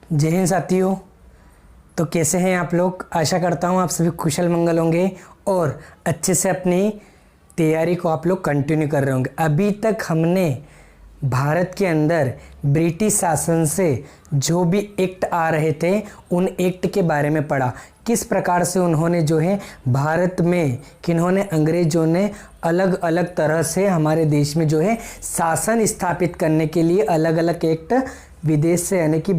जय हिंद साथियों। तो कैसे हैं आप लोग? आशा करता हूँ आप सभी कुशल मंगल होंगे और अच्छे से अपनी तैयारी को आप लोग कंटिन्यू कर रहे होंगे। अभी तक हमने भारत के अंदर ब्रिटिश शासन से जो भी एक्ट आ रहे थे उन एक्ट के बारे में पढ़ा, किस प्रकार से उन्होंने जो है भारत में किन्होंने अंग्रेजों ने अलग अलग तरह से हमारे देश में जो है शासन स्थापित करने के लिए अलग अलग एक्ट विदेश से यानी कि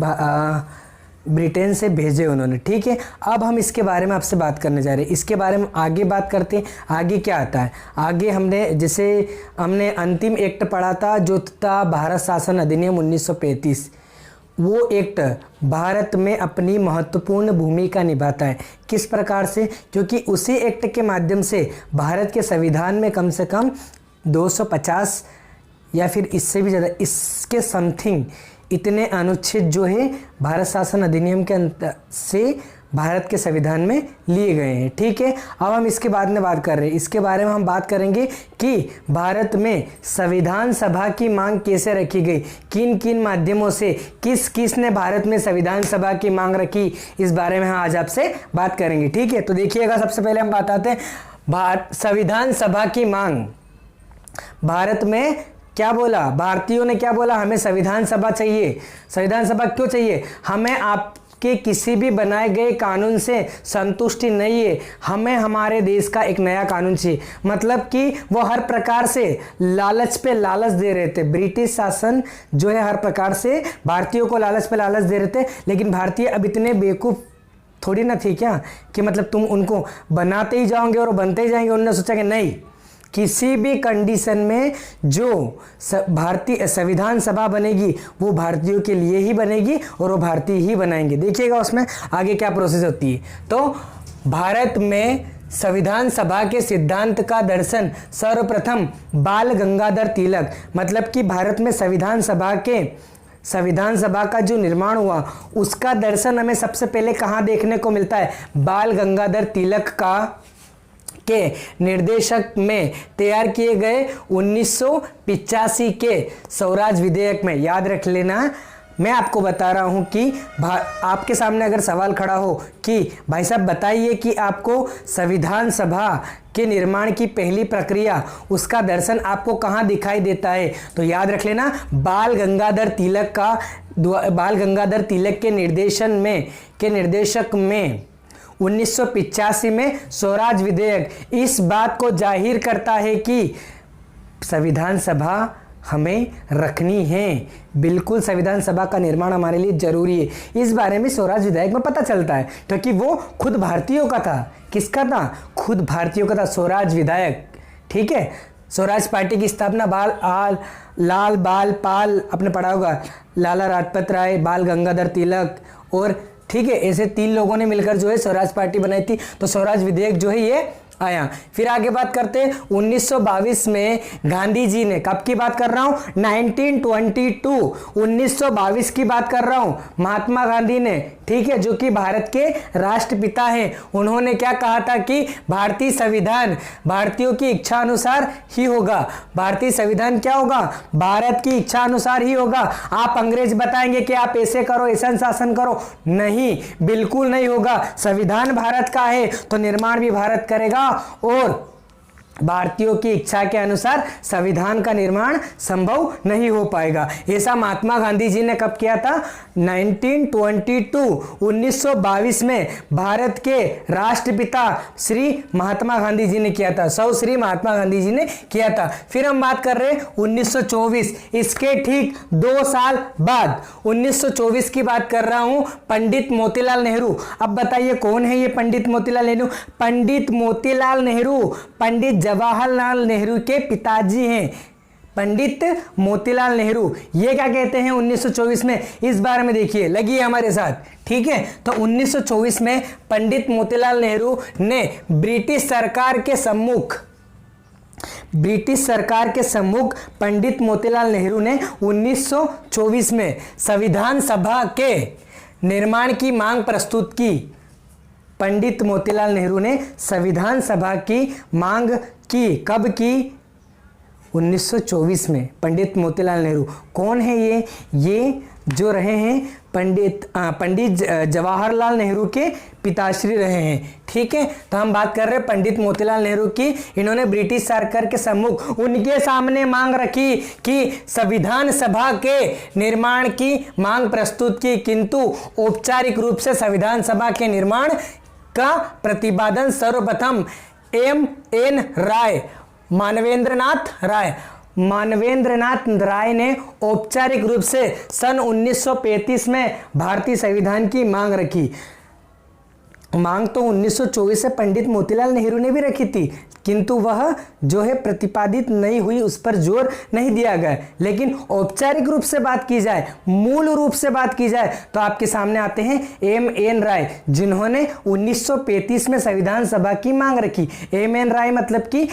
ब्रिटेन से भेजे उन्होंने। ठीक है, अब हम इसके बारे में आपसे बात करने जा रहे हैं। इसके बारे में आगे बात करते हैं। आगे क्या आता है? आगे हमने अंतिम एक्ट पढ़ा था जो था भारत शासन अधिनियम 1935। वो एक्ट भारत में अपनी महत्वपूर्ण भूमिका निभाता है। किस प्रकार से? क्योंकि उसी एक्ट के माध्यम से भारत के संविधान में कम से कम 250 या फिर इससे भी ज़्यादा, इसके समथिंग इतने अनुच्छेद जो है भारत शासन अधिनियम के अंतर से भारत के संविधान में लिए गए हैं। ठीक है, अब हम इसके बाद में बात कर रहे हैं। इसके बारे में हम बात करेंगे कि भारत में संविधान सभा की मांग कैसे रखी गई, किन किन माध्यमों से, किस ने भारत में संविधान सभा की मांग रखी, इस बारे में हम आज आपसे बात करेंगे। ठीक है, तो देखिएगा, सबसे पहले हम बताते हैं संविधान सभा की मांग। भारत में क्या बोला? भारतीयों ने क्या बोला? हमें संविधान सभा चाहिए। संविधान सभा क्यों चाहिए? हमें आपके किसी भी बनाए गए कानून से संतुष्टि नहीं है, हमें हमारे देश का एक नया कानून चाहिए। मतलब कि वो हर प्रकार से लालच पे लालच दे रहे थे। ब्रिटिश शासन जो है हर प्रकार से भारतीयों को लालच पे लालच दे रहे थे, लेकिन भारतीय अब इतने बेवकूफ़ थोड़ी ना थी क्या कि मतलब तुम उनको बनाते ही जाओगे और बनते ही जाएंगे। उन्होंने सोचा कि नहीं, किसी भी कंडीशन में जो भारतीय संविधान सभा बनेगी वो भारतीयों के लिए ही बनेगी और वो भारतीय ही बनाएंगे। देखिएगा उसमें आगे क्या प्रोसेस होती है। तो भारत में संविधान सभा के सिद्धांत का दर्शन सर्वप्रथम बाल गंगाधर तिलक, मतलब कि भारत में संविधान सभा का जो निर्माण हुआ उसका दर्शन हमें सबसे पहले कहाँ देखने को मिलता है? बाल गंगाधर तिलक के निर्देशक में तैयार किए गए 1985 के स्वराज विधेयक में। याद रख लेना, मैं आपको बता रहा हूं कि आपके सामने अगर सवाल खड़ा हो कि भाई साहब बताइए कि आपको संविधान सभा के निर्माण की पहली प्रक्रिया, उसका दर्शन आपको कहां दिखाई देता है, तो याद रख लेना बाल गंगाधर तिलक के निर्देशक में 1985 में स्वराज विधेयक इस बात को जाहिर करता है कि संविधान सभा हमें रखनी है। बिल्कुल संविधान सभा का निर्माण हमारे लिए जरूरी है। इस बारे में स्वराज विधेयक में पता चलता है, क्योंकि वो खुद भारतीयों का था। किसका था? खुद भारतीयों का था स्वराज विधेयक। ठीक है, स्वराज पार्टी की स्थापना लाल बाल पाल, आपने पढ़ा होगा, लाला लाजपत राय, बाल गंगाधर तिलक और ठीक है, ऐसे 3 लोगों ने मिलकर जो है स्वराज पार्टी बनाई थी। तो स्वराज विधेयक जो है ये आया। फिर आगे बात करते हैं 1922 में गांधी जी ने, कब की बात कर रहा हूं? 1922 की बात कर रहा हूं। महात्मा गांधी ने, ठीक है, जो कि भारत के राष्ट्रपिता हैं, उन्होंने क्या कहा था कि भारतीय संविधान भारतीयों की इच्छा अनुसार ही होगा। भारतीय संविधान क्या होगा? भारत की इच्छा अनुसार ही होगा। आप अंग्रेज बताएंगे कि आप ऐसे करो, ऐसा शासन करो, नहीं, बिल्कुल नहीं होगा। संविधान भारत का है तो निर्माण भी भारत करेगा और भारतीयों की इच्छा के अनुसार संविधान का निर्माण संभव नहीं हो पाएगा। ऐसा महात्मा गांधी जी ने कब किया था? 1922 में भारत के राष्ट्रपिता श्री महात्मा गांधी जी ने किया था। श्री महात्मा गांधी जी ने किया था। फिर हम बात कर रहे हैं 1924, इसके ठीक 2 साल बाद 1924 की बात कर रहा हूं, पंडित मोतीलाल नेहरू। अब बताइए कौन है ये पंडित मोतीलाल नेहरू? पंडित मोतीलाल नेहरू पंडित जवाहरलाल नेहरू के पिताजी हैं। पंडित मोतीलाल नेहरू, ये क्या कहते हैं 1924 में? इस बारे में देखिए, लगिए हमारे साथ। ठीक है, तो 1924 में पंडित मोतीलाल नेहरू ने ब्रिटिश सरकार के सम्मुख पंडित मोतीलाल नेहरू ने 1924 में संविधान सभा के निर्माण की मांग प्रस्तुत की। पंडित मोतीलाल नेहरू ने संविधान सभा की मांग की। कब की? 1924 में पंडित मोतीलाल नेहरू। कौन है ये जो रहे हैं पंडित जवाहरलाल नेहरू के पिताश्री रहे हैं। ठीक है, तो हम बात कर रहे हैं पंडित मोतीलाल नेहरू की। इन्होंने ब्रिटिश सरकार के सम्मुख उनके सामने मांग रखी कि संविधान सभा के निर्माण की मांग प्रस्तुत की, किंतु औपचारिक रूप से संविधान सभा के निर्माण का प्रतिपादन सर्वप्रथम M.N. राय मानवेंद्रनाथ राय ने औपचारिक रूप से सन 1935 में भारतीय संविधान की मांग रखी। मांग तो 1924 से पंडित मोतीलाल नेहरू ने भी रखी थी, किंतु वह जो है प्रतिपादित नहीं हुई, उस पर जोर नहीं दिया गया। लेकिन औपचारिक रूप से बात की जाए, मूल रूप से बात की जाए, तो आपके सामने आते हैं M.N. राय, जिन्होंने 1935 में संविधान सभा की मांग रखी। M.N. राय मतलब कि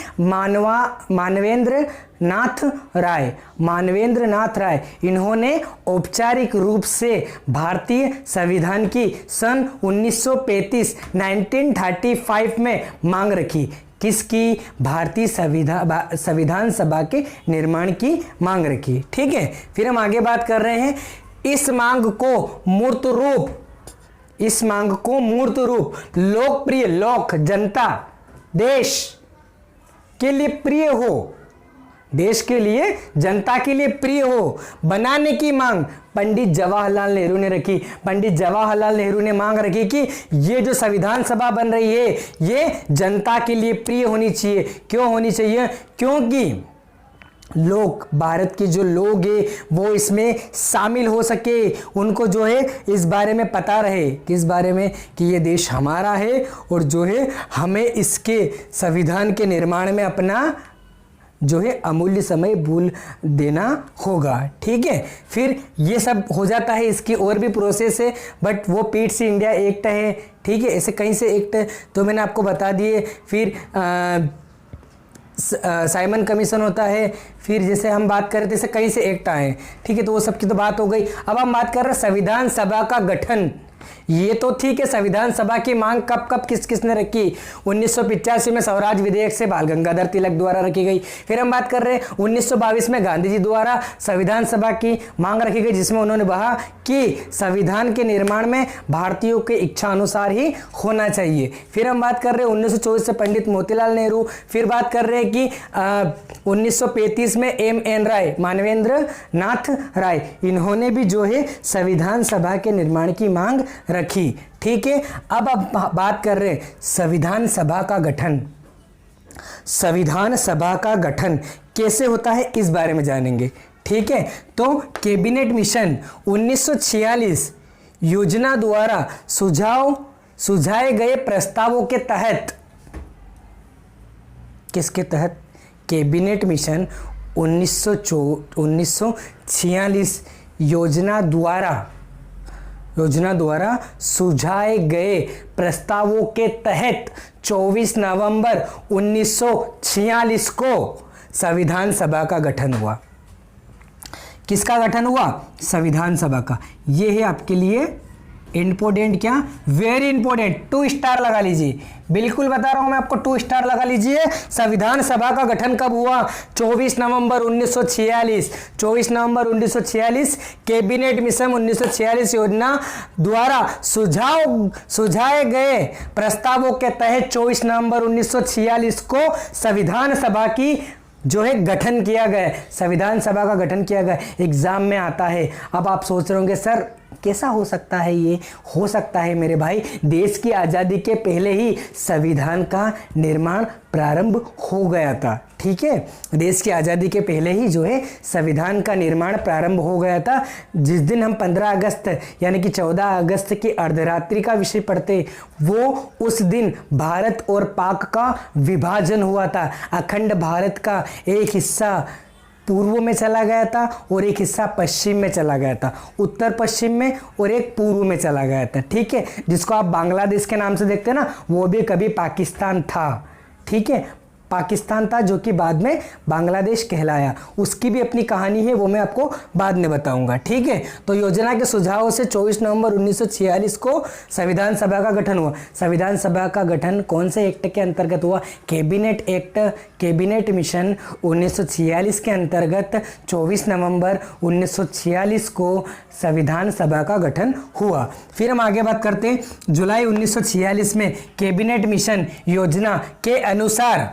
मानवेंद्र नाथ राय, इन्होंने औपचारिक रूप से भारतीय संविधान की सन 1935 में मांग रखी। किसकी? भारतीय संविधान सभा के निर्माण की मांग रखी। ठीक है, फिर हम आगे बात कर रहे हैं। इस मांग को मूर्त रूप लोकप्रिय, जनता, देश के लिए प्रिय हो, देश के लिए, जनता के लिए प्रिय हो बनाने की मांग पंडित जवाहरलाल नेहरू ने रखी। पंडित जवाहरलाल नेहरू ने मांग रखी कि ये जो संविधान सभा बन रही है ये जनता के लिए प्रिय होनी चाहिए। क्यों होनी चाहिए? क्योंकि लोग, भारत के जो लोग हैं वो इसमें शामिल हो सके, उनको जो है इस बारे में पता रहे। किस बारे में? कि ये देश हमारा है और जो है हमें इसके संविधान के निर्माण में अपना जो है अमूल्य समय भूल देना होगा। ठीक है, फिर ये सब हो जाता है, इसकी और भी प्रोसेस है, बट वो पीट्स इंडिया एक्ट है। ठीक है, ऐसे कहीं से एक्ट तो मैंने आपको बता दिए। फिर साइमन कमीशन होता है, फिर जैसे हम बात करें थे कहीं से एक्ट आए। ठीक है, तो वो सब की तो बात हो गई। अब हम बात कर रहे हैं संविधान सभा का गठन। ये तो ठीक है, संविधान सभा की मांग कब किसने रखी? 1985 में स्वराज विधेयक से बाल गंगाधर तिलक द्वारा रखी गई। फिर हम बात कर रहे हैं 1922 में गांधी जी द्वारा संविधान सभा की मांग रखी गई, जिसमें उन्होंने कहा कि संविधान के निर्माण में भारतीयों के इच्छा अनुसार ही होना चाहिए। फिर हम बात कर रहे हैं 1924 से पंडित मोतीलाल नेहरू। फिर बात कर रहे हैं कि 1935 में M.N. राय, मानवेंद्र नाथ राय, इन्होंने भी जो है संविधान सभा के निर्माण की मांग रखी। ठीक है, अब बात कर रहे हैं संविधान सभा का गठन। संविधान सभा का गठन कैसे होता है इस बारे में जानेंगे। ठीक है, तो कैबिनेट मिशन 1946 योजना द्वारा सुझाए गए प्रस्तावों के तहत, किसके तहत? कैबिनेट मिशन 1946 योजना द्वारा सुझाए गए प्रस्तावों के तहत 24 नवंबर 1946 को संविधान सभा का गठन हुआ। किसका गठन हुआ? संविधान सभा का। ये है आपके लिए इंपॉर्टेंट, क्या? Very important. 2 स्टार लगा लीजिए, बिल्कुल बता रहा हूं मैं आपको, 2 स्टार लगा लीजिए। संविधान सभा का गठन कब हुआ? 24 नवंबर 1946। 24 नवंबर 1946 कैबिनेट मिशन 1946 योजना द्वारा सुझाए गए प्रस्तावों के तहत 24 नवंबर 1946 को संविधान सभा की जो है गठन किया गया। संविधान सभा का गठन किया गया, एग्जाम में आता है। अब आप सोच रहे होंगे सर कैसा हो सकता है ये? हो सकता है मेरे भाई, देश की आज़ादी के पहले ही संविधान का निर्माण प्रारंभ हो गया था। ठीक है, देश की आज़ादी के पहले ही जो है संविधान का निर्माण प्रारंभ हो गया था। जिस दिन हम 15 अगस्त यानी कि 14 अगस्त की अर्धरात्रि का विषय पढ़ते, वो उस दिन भारत और पाक का विभाजन हुआ था। अखंड भारत का एक हिस्सा पूर्व में चला गया था और एक हिस्सा पश्चिम में चला गया था, उत्तर पश्चिम में, और एक पूर्व में चला गया था। ठीक है, जिसको आप बांग्लादेश के नाम से देखते हैं ना, वो भी कभी पाकिस्तान था। ठीक है, पाकिस्तान था, जो कि बाद में बांग्लादेश कहलाया। उसकी भी अपनी कहानी है, वो मैं आपको बाद में बताऊंगा, ठीक है। तो योजना के सुझाव से 24 नवंबर 1946 को संविधान सभा का गठन हुआ। संविधान सभा का गठन कौन से एक्ट के अंतर्गत हुआ? कैबिनेट एक्ट, कैबिनेट मिशन 1946 के अंतर्गत 24 नवंबर 1946 को संविधान सभा का गठन हुआ। फिर हम आगे बात करते हैं, जुलाई 1946 में कैबिनेट मिशन योजना के अनुसार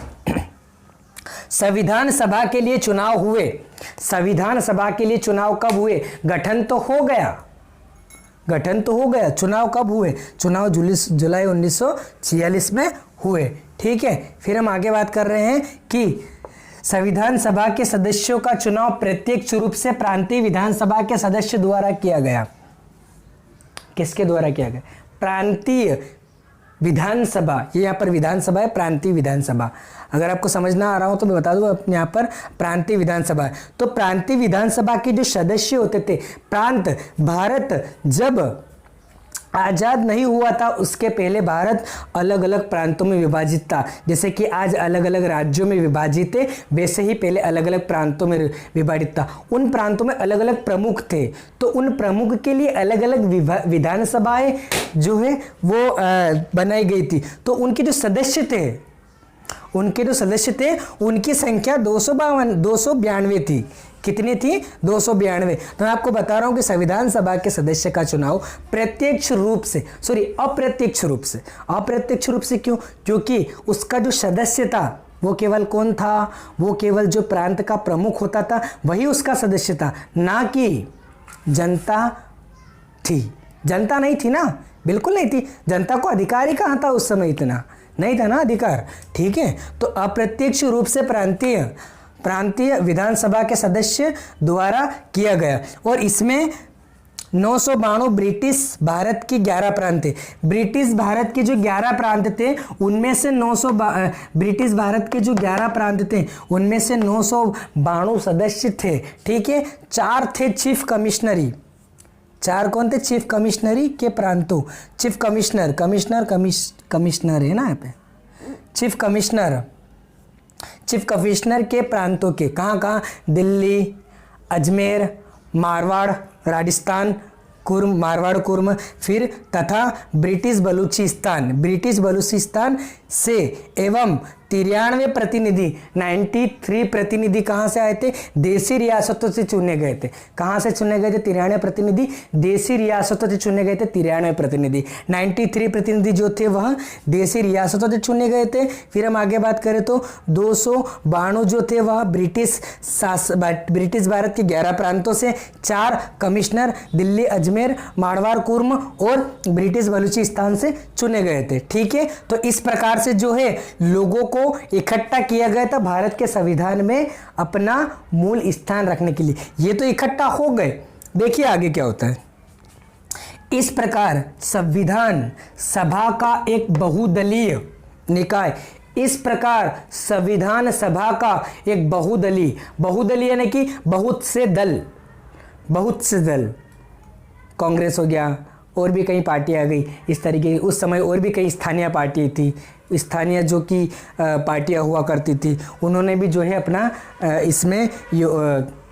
संविधान सभा के लिए चुनाव हुए। संविधान सभा के लिए चुनाव कब हुए? गठन तो हो गया, गठन तो हो गया, चुनाव कब हुए? चुनाव जुलाई 1946 में हुए, ठीक है। फिर हम आगे बात कर रहे हैं कि संविधान सभा के सदस्यों का चुनाव प्रत्यक्ष रूप से प्रांतीय विधानसभा के सदस्य द्वारा किया गया। किसके द्वारा किया गया? प्रांतीय विधानसभा, ये यहाँ पर विधानसभा है, प्रांतीय विधानसभा। अगर आपको समझ ना आ रहा हो तो मैं बता दूं, अपने यहाँ पर प्रांतीय विधानसभा है। तो प्रांतीय विधानसभा के जो सदस्य होते थे, प्रांत, भारत जब आज़ाद नहीं हुआ था उसके पहले भारत अलग अलग प्रांतों में विभाजित था। जैसे कि आज अलग अलग राज्यों में विभाजित है, वैसे ही पहले अलग अलग प्रांतों में विभाजित था। उन प्रांतों में अलग अलग प्रमुख थे, तो उन प्रमुख के लिए अलग अलग विधानसभाएं जो है वो बनाई गई थी। तो उनके जो सदस्य थे, उनकी संख्या 292 थी। कितनी थी? 292। तो मैं आपको बता रहा हूं कि संविधान सभा के सदस्य का चुनाव अप्रत्यक्ष रूप से क्यों? क्योंकि उसका जो सदस्य था वो केवल कौन था? वो केवल जो प्रांत का प्रमुख होता था वही उसका सदस्य था, ना कि जनता थी। जनता नहीं थी ना, बिल्कुल नहीं थी। जनता को अधिकार ही कहाँ था उस समय? इतना नहीं था ना अधिकार, ठीक है। तो अप्रत्यक्ष रूप से प्रांतीय विधानसभा के सदस्य द्वारा किया गया। और इसमें 992 ब्रिटिश भारत के 11 प्रांत थे। ब्रिटिश भारत के जो 11 प्रांत थे उनमें से 992 सदस्य थे, ठीक है। 4 थे चीफ कमिश्नरी। 4 कौन थे? चीफ कमिश्नरी के प्रांतों। चीफ कमिश्नर है ना यहाँ पे, चीफ कमिश्नर के प्रांतों के कहाँ? दिल्ली, अजमेर, मारवाड़, राजस्थान, मारवाड़ कुर्म, फिर तथा ब्रिटिश बलूचिस्तान से एवं 93 प्रतिनिधि, 93 प्रतिनिधि कहाँ से आए थे? देसी रियासतों से चुने गए थे। कहाँ से चुने गए थे? 93 प्रतिनिधि देसी रियासतों से चुने गए थे। 93 प्रतिनिधि, 93 प्रतिनिधि जो थे वह देसी रियासतों से चुने गए थे। फिर हम आगे बात करें तो 292 जो थे वह ब्रिटिश भारत के 11 प्रांतों से, 4 कमिश्नर दिल्ली, अजमेर, मारवाड़ कुर्म और ब्रिटिश बलूचिस्तान से चुने गए थे, ठीक है। तो इस प्रकार से जो है लोगों को इकट्ठा किया गया था भारत के संविधान में अपना मूल स्थान रखने के लिए। ये तो इकट्ठा हो गए, देखिए आगे क्या होता है। इस प्रकार संविधान सभा का एक बहुदलीय निकाय, इस प्रकार संविधान सभा का एक बहुदलीय यानी कि बहुत से दल, कांग्रेस हो गया और भी कई पार्टियां आ गई इस तरीके। उस समय और भी कई स्थानीय पार्टी थी, स्थानीय जो कि पार्टियां हुआ करती थी, उन्होंने भी जो है अपना इसमें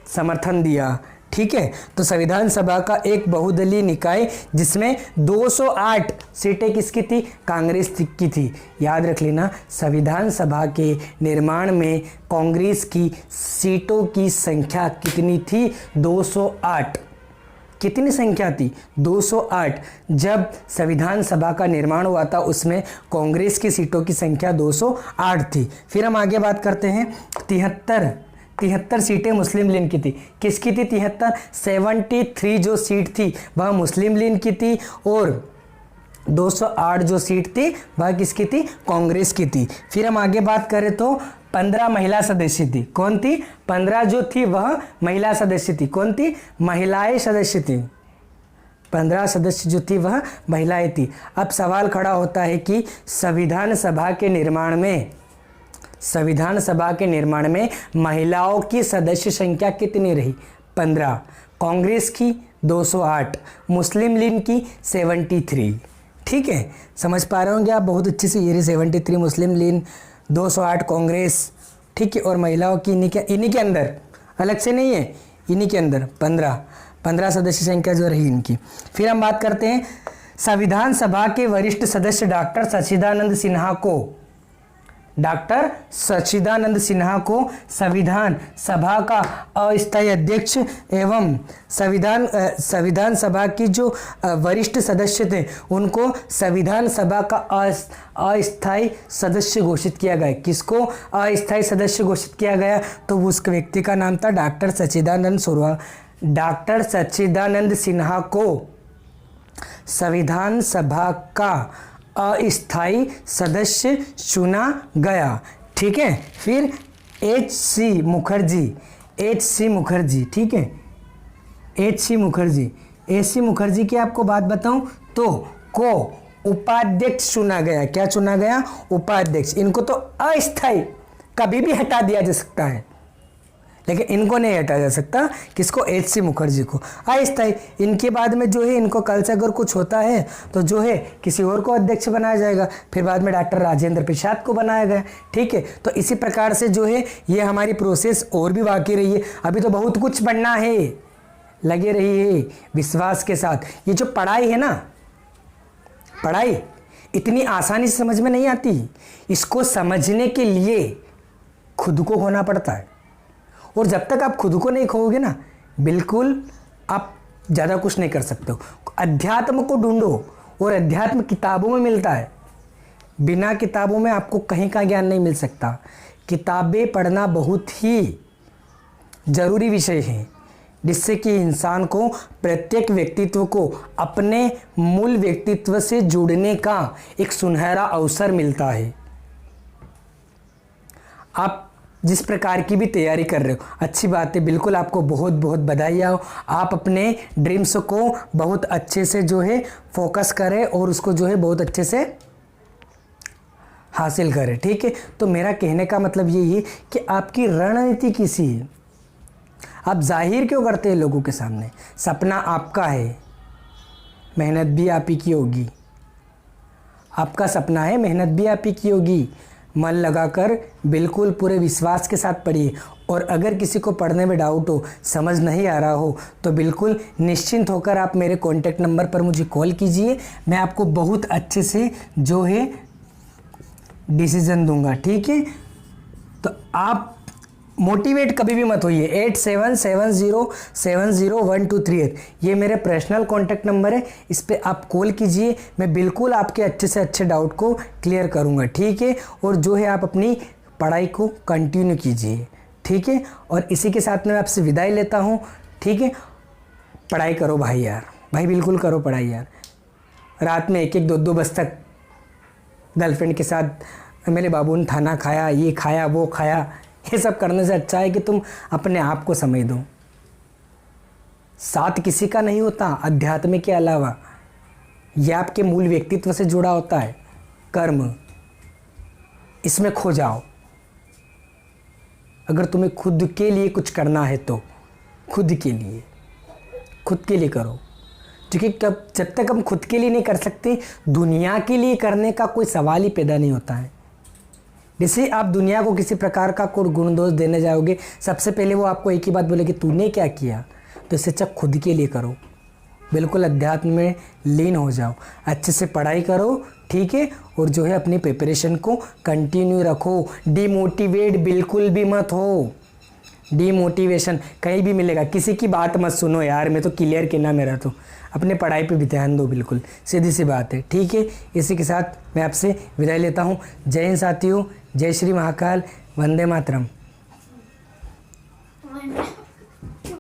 समर्थन दिया, ठीक है। तो संविधान सभा का एक बहुदलीय निकाय जिसमें 208 सीटें किसकी थी? कांग्रेस की थी। याद रख लेना, संविधान सभा के निर्माण में कांग्रेस की सीटों की संख्या कितनी थी? 208। कितनी संख्या थी? 208। जब संविधान सभा का निर्माण हुआ था उसमें कांग्रेस की सीटों की संख्या 208 थी। फिर हम आगे बात करते हैं 73 सीटें मुस्लिम लीग की थी। किसकी थी? 73 जो सीट थी वह मुस्लिम लीग की थी और 208 जो सीट थी वह किसकी थी? कांग्रेस की थी। फिर हम आगे बात करें तो 15 महिला सदस्य थी। कौन थी? 15 जो थी वह महिला सदस्य थी। कौन थी? महिलाएं सदस्य थी। 15 सदस्य जो थी वह महिलाएं थी। अब सवाल खड़ा होता है कि संविधान सभा के निर्माण में महिलाओं की सदस्य संख्या कितनी रही? 15। कांग्रेस की 208, मुस्लिम लीग की 73। ठीक है, समझ पा रहे होंगे आप बहुत अच्छे से। ये 73 मुस्लिम लीग 208 कांग्रेस, ठीक है, और महिलाओं की इन्हीं के अंदर, अलग से नहीं है, इन्हीं के अंदर 15 सदस्य संख्या जो रही इनकी। फिर हम बात करते हैं संविधान सभा के वरिष्ठ सदस्य डॉक्टर सच्चिदानंद सिन्हा को संविधान सभा का अस्थायी अध्यक्ष एवं संविधान सभा की जो वरिष्ठ सदस्य थे उनको संविधान सभा का अस्थायी सदस्य घोषित किया गया। किसको अस्थायी सदस्य घोषित किया गया? तो उस व्यक्ति का नाम था डॉक्टर सच्चिदानंद सिन्हा को संविधान सभा का अस्थायी सदस्य चुना गया, ठीक है। फिर एच.सी. मुखर्जी, ठीक है, एच.सी. मुखर्जी की आपको बात बताऊं तो को उपाध्यक्ष चुना गया। क्या चुना गया? उपाध्यक्ष। इनको तो अस्थायी कभी भी हटा दिया जा सकता है, लेकिन इनको नहीं हटाया जा सकता। किसको? एच.सी. मुखर्जी को अस्थायी। इनके बाद में जो है इनको कल से अगर कुछ होता है तो जो है किसी और को अध्यक्ष बनाया जाएगा, फिर बाद में डॉक्टर राजेंद्र प्रसाद को बनाया गया, ठीक है। तो इसी प्रकार से जो है ये हमारी प्रोसेस और भी बाकी रही है। अभी तो बहुत कुछ पढ़ना है, लगे रहिए विश्वास के साथ। ये जो पढ़ाई है ना, पढ़ाई इतनी आसानी से समझ में नहीं आती। इसको समझने के लिए खुद को खोना पड़ता है, और जब तक आप खुद को नहीं खोओगे ना, बिल्कुल आप ज़्यादा कुछ नहीं कर सकते हो। अध्यात्म को ढूंढो, और अध्यात्म किताबों में मिलता है। बिना किताबों में आपको कहीं का ज्ञान नहीं मिल सकता। किताबें पढ़ना बहुत ही ज़रूरी विषय है, जिससे कि इंसान को प्रत्येक व्यक्तित्व को अपने मूल व्यक्तित्व से जुड़ने का एक सुनहरा अवसर मिलता है। आप जिस प्रकार की भी तैयारी कर रहे हो, अच्छी बात है, बिल्कुल आपको बहुत बहुत बधाई हो। आप अपने ड्रीम्स को बहुत अच्छे से जो है फोकस करें और उसको जो है बहुत अच्छे से हासिल करें, ठीक है। तो मेरा कहने का मतलब यही है कि आपकी रणनीति किसी है, आप जाहिर क्यों करते हैं लोगों के सामने? सपना आपका है, मेहनत भी आप ही की होगी। आपका सपना है, मेहनत भी आप ही की होगी। मन लगाकर बिल्कुल पूरे विश्वास के साथ पढ़िए, और अगर किसी को पढ़ने में डाउट हो, समझ नहीं आ रहा हो, तो बिल्कुल निश्चिंत होकर आप मेरे कॉन्टैक्ट नंबर पर मुझे कॉल कीजिए। मैं आपको बहुत अच्छे से जो है डिसीजन दूंगा, ठीक है। तो आप मोटिवेट कभी भी मत होइए। 8770701238 ये मेरे पर्सनल कॉन्टैक्ट नंबर है, इस पे आप कॉल कीजिए। मैं बिल्कुल आपके अच्छे से अच्छे डाउट को क्लियर करूँगा, ठीक है। और जो है आप अपनी पढ़ाई को कंटिन्यू कीजिए, ठीक है। और इसी के साथ मैं आपसे विदाई लेता हूँ, ठीक है। पढ़ाई करो भाई यार, भाई बिल्कुल करो पढ़ाई यार। रात में 1-1 2-2 बजे तक गर्लफ्रेंड के साथ मेरे बाबू ने खाना खाया, ये खाया, वो खाया, ये सब करने से अच्छा है कि तुम अपने आप को समझ दो। साथ किसी का नहीं होता अध्यात्म के अलावा, यह आपके मूल व्यक्तित्व से जुड़ा होता है। कर्म, इसमें खो जाओ। अगर तुम्हें खुद के लिए कुछ करना है तो खुद के लिए करो, क्योंकि जब तक हम खुद के लिए नहीं कर सकते, दुनिया के लिए करने का कोई सवाल ही पैदा नहीं होता है। जैसे आप दुनिया को किसी प्रकार का कोई गुण दोष देने जाओगे, सबसे पहले वो आपको एक ही बात बोलेगी, तूने क्या किया। तो इससे अच्छा खुद के लिए करो, बिल्कुल अध्यात्म में लीन हो जाओ, अच्छे से पढ़ाई करो, ठीक है। और जो है अपनी प्रिपरेशन को कंटिन्यू रखो। डिमोटिवेट बिल्कुल भी मत हो। डिमोटिवेशन कहीं भी मिलेगा, किसी की बात मत सुनो यार, मैं तो क्लियर कहना मेरा तो, अपने पढ़ाई पे भी ध्यान दो, बिल्कुल सीधी सी बात है, ठीक है। इसी के साथ मैं आपसे विदाई लेता हूँ। जय हिंद साथियों, जय श्री महाकाल, वंदे मातरम।